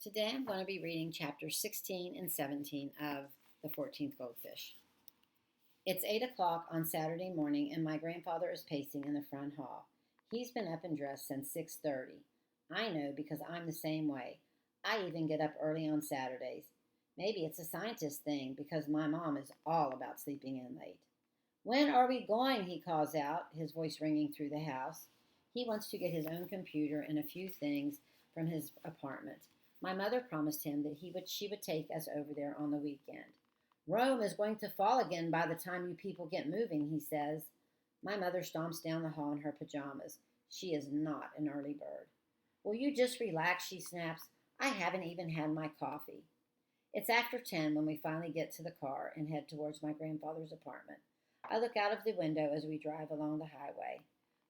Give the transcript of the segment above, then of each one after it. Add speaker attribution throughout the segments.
Speaker 1: Today I'm going to be reading chapters 16 and 17 of the 14th Goldfish. It's 8 o'clock on Saturday morning and my grandfather is pacing in the front hall. He's been up and dressed since 6:30. I know because I'm the same way. I even get up early on Saturdays. Maybe it's a scientist thing because my mom is all about sleeping in late. When are we going? He calls out, his voice ringing through the house. He wants to get his own computer and a few things from his apartment. My mother promised him that she would take us over there on the weekend. Rome is going to fall again by the time you people get moving, he says. My mother stomps down the hall in her pajamas. She is not an early bird. Will you just relax, she snaps. I haven't even had my coffee. It's after 10 when we finally get to the car and head towards my grandfather's apartment. I look out of the window as we drive along the highway.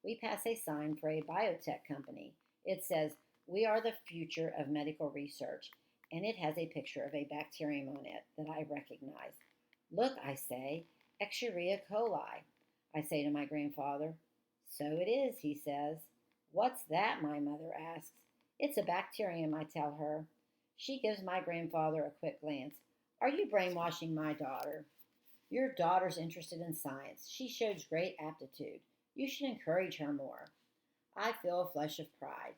Speaker 1: We pass a sign for a biotech company. It says, "We are the future of medical research," and it has a picture of a bacterium on it that I recognize. Look, I say, Escherichia coli. I say to my grandfather. So it is, he says. What's that? My mother asks. It's a bacterium, I tell her. She gives my grandfather a quick glance. Are you brainwashing my daughter? Your daughter's interested in science. She shows great aptitude. You should encourage her more. I feel a flush of pride.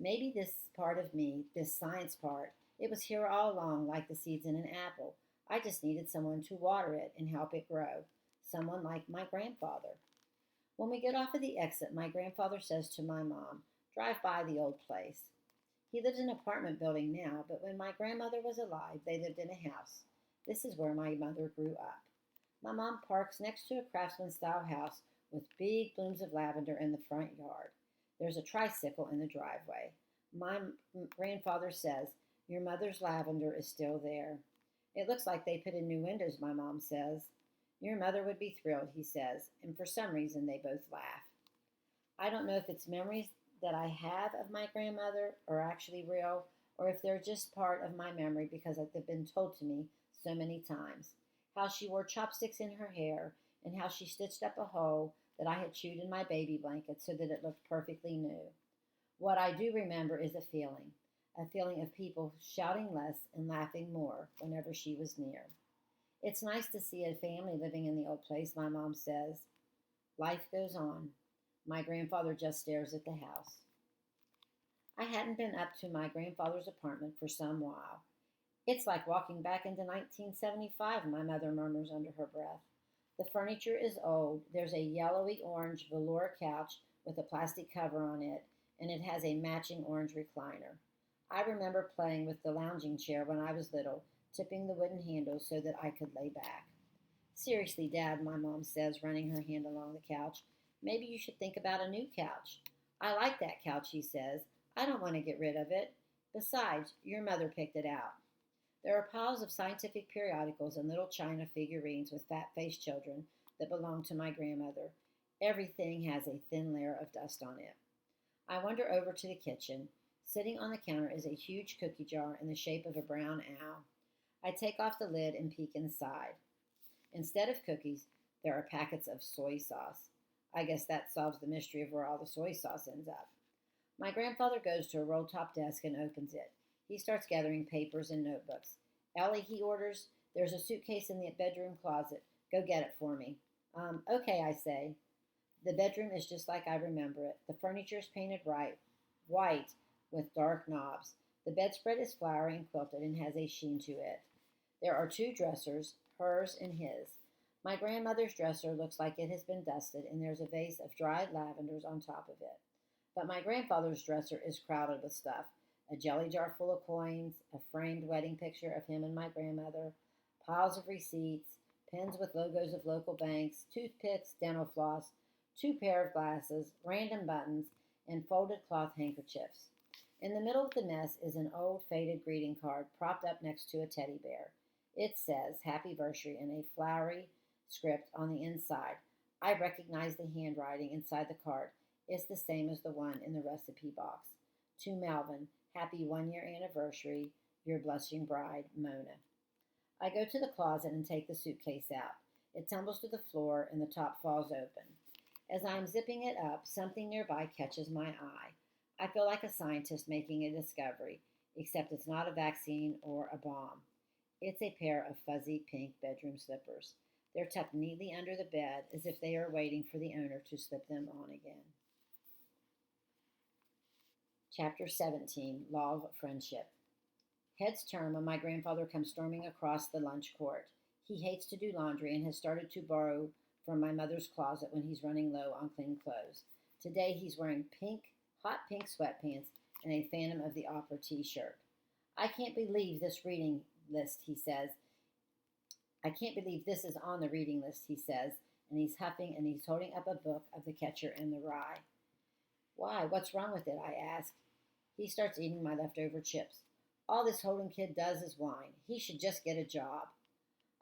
Speaker 1: Maybe this part of me, this science part, it was here all along like the seeds in an apple. I just needed someone to water it and help it grow. Someone like my grandfather. When we get off of the exit, my grandfather says to my mom, "Drive by the old place." He lives in an apartment building now, but when my grandmother was alive, they lived in a house. This is where my mother grew up. My mom parks next to a craftsman-style house with big blooms of lavender in the front yard. There's a tricycle in the driveway. My grandfather says, "Your mother's lavender is still there." It looks like they put in new windows, my mom says. Your mother would be thrilled, he says, and for some reason they both laugh. I don't know if it's memories that I have of my grandmother are actually real, or if they're just part of my memory because they've been told to me so many times. How she wore chopsticks in her hair, and how she stitched up a hole that I had chewed in my baby blanket so that it looked perfectly new. What I do remember is a feeling of people shouting less and laughing more whenever she was near. It's nice to see a family living in the old place, my mom says. Life goes on. My grandfather just stares at the house. I hadn't been up to my grandfather's apartment for some while. It's like walking back into 1975, my mother murmurs under her breath. The furniture is old. There's a yellowy orange velour couch with a plastic cover on it, and it has a matching orange recliner. I remember playing with the lounging chair when I was little, tipping the wooden handles so that I could lay back. Seriously, Dad, my mom says, running her hand along the couch, maybe you should think about a new couch. I like that couch, he says. I don't want to get rid of it. Besides, your mother picked it out. There are piles of scientific periodicals and little china figurines with fat-faced children that belong to my grandmother. Everything has a thin layer of dust on it. I wander over to the kitchen. Sitting on the counter is a huge cookie jar in the shape of a brown owl. I take off the lid and peek inside. Instead of cookies, there are packets of soy sauce. I guess that solves the mystery of where all the soy sauce ends up. My grandfather goes to a roll-top desk and opens it. He starts gathering papers and notebooks. Ellie, he orders, there's a suitcase in the bedroom closet. Go get it for me. Okay, I say. The bedroom is just like I remember it. The furniture is painted white with dark knobs. The bedspread is flowery and quilted and has a sheen to it. There are two dressers, hers and his. My grandmother's dresser looks like it has been dusted, and there's a vase of dried lavenders on top of it. But my grandfather's dresser is crowded with stuff. A jelly jar full of coins, a framed wedding picture of him and my grandmother, piles of receipts, pens with logos of local banks, toothpicks, dental floss, two pair of glasses, random buttons, and folded cloth handkerchiefs. In the middle of the mess is an old faded greeting card propped up next to a teddy bear. It says Happy Versary in a flowery script on the inside. I recognize the handwriting inside the card. It's the same as the one in the recipe box. To Melvin, happy 1 year anniversary, your blushing bride, Mona. I go to the closet and take the suitcase out. It tumbles to the floor and the top falls open. As I am zipping it up, something nearby catches my eye. I feel like a scientist making a discovery. except it's not a vaccine or a bomb. It's a pair of fuzzy pink bedroom slippers. They're tucked neatly under the bed as if they are waiting for the owner to slip them on again. Chapter 17, Law of Friendship. Heads turn when my grandfather comes storming across the lunch court. He hates to do laundry and has started to borrow from my mother's closet when he's running low on clean clothes. Today he's wearing hot pink sweatpants and a Phantom of the Opera t-shirt. I can't believe this reading list, he says. I can't believe this is on the reading list, he says, and he's huffing and he's holding up a book of The Catcher in the Rye. Why? What's wrong with it? I ask. He starts eating my leftover chips. All this Holden kid does is whine. He should just get a job.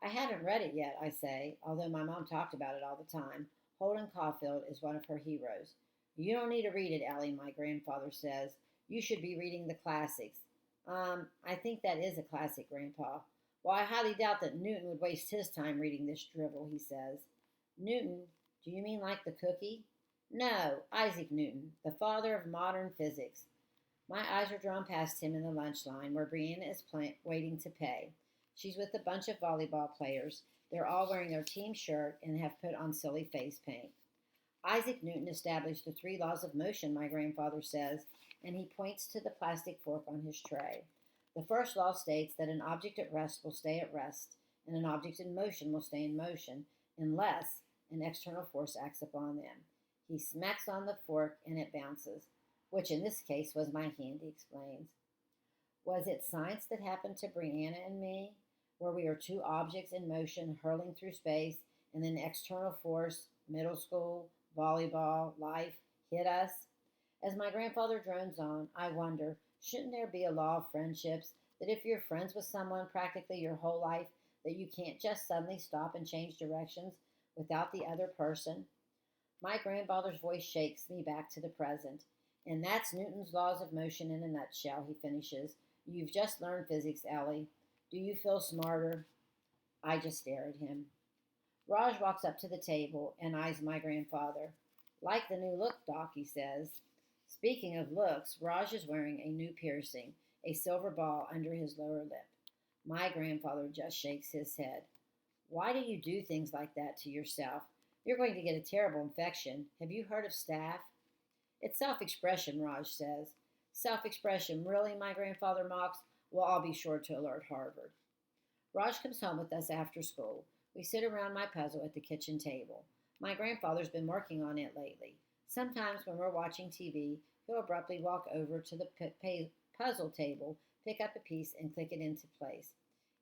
Speaker 1: I haven't read it yet, I say, although my mom talked about it all the time. Holden Caulfield is one of her heroes. You don't need to read it, Allie, my grandfather says. You should be reading the classics. I think that is a classic, Grandpa. Well, I highly doubt that Newton would waste his time reading this drivel, he says. Newton? Do you mean like the cookie? No, Isaac Newton, the father of modern physics. My eyes are drawn past him in the lunch line where Brianna is waiting to pay. She's with a bunch of volleyball players. They're all wearing their team shirt and have put on silly face paint. Isaac Newton established the 3 laws of motion, my grandfather says, and he points to the plastic fork on his tray. The first law states that an object at rest will stay at rest, and an object in motion will stay in motion, unless an external force acts upon them. He smacks on the fork and it bounces, which in this case was my hand, he explains. Was it science that happened to Brianna and me, where we are 2 objects in motion hurling through space, and then external force, middle school, volleyball, life, hit us? As my grandfather drones on, I wonder, shouldn't there be a law of friendships, that if you're friends with someone practically your whole life, that you can't just suddenly stop and change directions without the other person? My grandfather's voice shakes me back to the present. And that's Newton's laws of motion in a nutshell, he finishes. You've just learned physics, Ellie. Do you feel smarter? I just stare at him. Raj walks up to the table and eyes my grandfather. Like the new look, Doc, he says. Speaking of looks, Raj is wearing a new piercing, a silver ball under his lower lip. My grandfather just shakes his head. Why do you do things like that to yourself? You're going to get a terrible infection. Have you heard of staph? It's self-expression, Raj says. Self-expression, really, my grandfather mocks? Well, I'll be sure to alert Harvard. Raj comes home with us after school. We sit around my puzzle at the kitchen table. My grandfather's been working on it lately. Sometimes when we're watching TV, he'll abruptly walk over to the puzzle table, pick up a piece, and click it into place.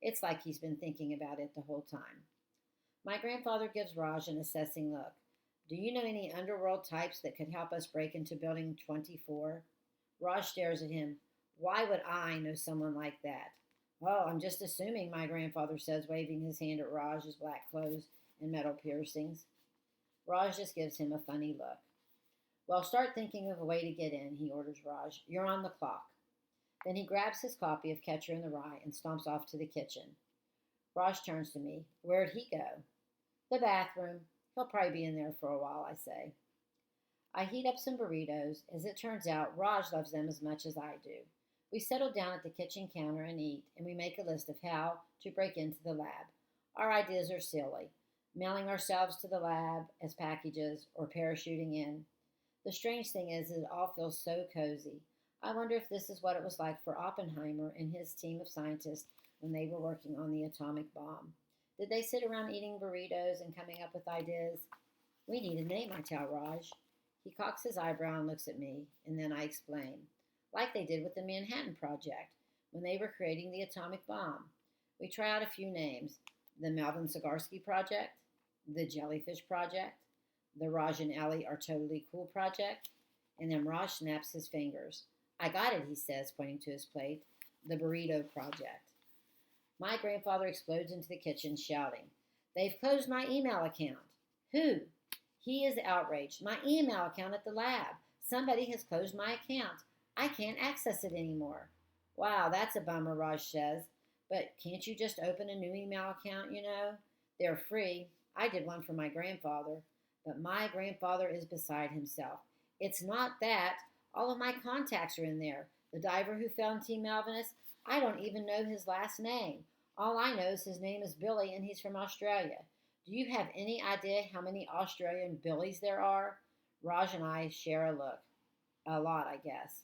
Speaker 1: It's like he's been thinking about it the whole time. My grandfather gives Raj an assessing look. Do you know any underworld types that could help us break into Building 24? Raj stares at him. Why would I know someone like that? Oh, I'm just assuming, my grandfather says, waving his hand at Raj's black clothes and metal piercings. Raj just gives him a funny look. Well, start thinking of a way to get in, he orders Raj. You're on the clock. Then he grabs his copy of Catcher in the Rye and stomps off to the kitchen. Raj turns to me. Where'd he go? The bathroom. He'll probably be in there for a while, I say. I heat up some burritos. As it turns out, Raj loves them as much as I do. We settle down at the kitchen counter and eat, and we make a list of how to break into the lab. Our ideas are silly. Mailing ourselves to the lab as packages or parachuting in. The strange thing is it all feels so cozy. I wonder if this is what it was like for Oppenheimer and his team of scientists when they were working on the atomic bomb. Did they sit around eating burritos and coming up with ideas? We need a name, I tell Raj. He cocks his eyebrow and looks at me, and then I explain. Like they did with the Manhattan Project, when they were creating the atomic bomb. We try out a few names. The Melvin Sigarsky Project, the Jellyfish Project, the Raj and Ellie Are Totally Cool Project, and then Raj snaps his fingers. I got it, he says, pointing to his plate. The Burrito Project. My grandfather explodes into the kitchen, shouting, They've closed my email account. Who? He is outraged. My email account at the lab. Somebody has closed my account. I can't access it anymore. Wow, that's a bummer, Raj says. But can't you just open a new email account, you know? They're free. I did one for my grandfather. But my grandfather is beside himself. It's not that. All of my contacts are in there. The diver who found T. Malvinus? I don't even know his last name. All I know is his name is Billy and he's from Australia. Do you have any idea how many Australian Billies there are? Raj and I share a look. A lot, I guess.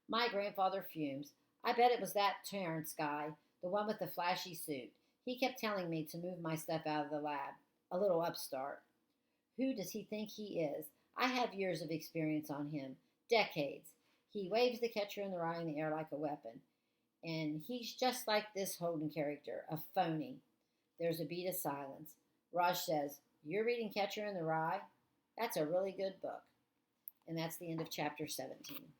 Speaker 1: My grandfather fumes. I bet it was that Terrence guy, the one with the flashy suit. He kept telling me to move my stuff out of the lab. A little upstart. Who does he think he is? I have years of experience on him. Decades. He waves the catcher in the rye in the air like a weapon. And he's just like this Holden character, a phony. There's a beat of silence. Raj says, "You're reading Catcher in the Rye? That's a really good book." And that's the end of chapter 17.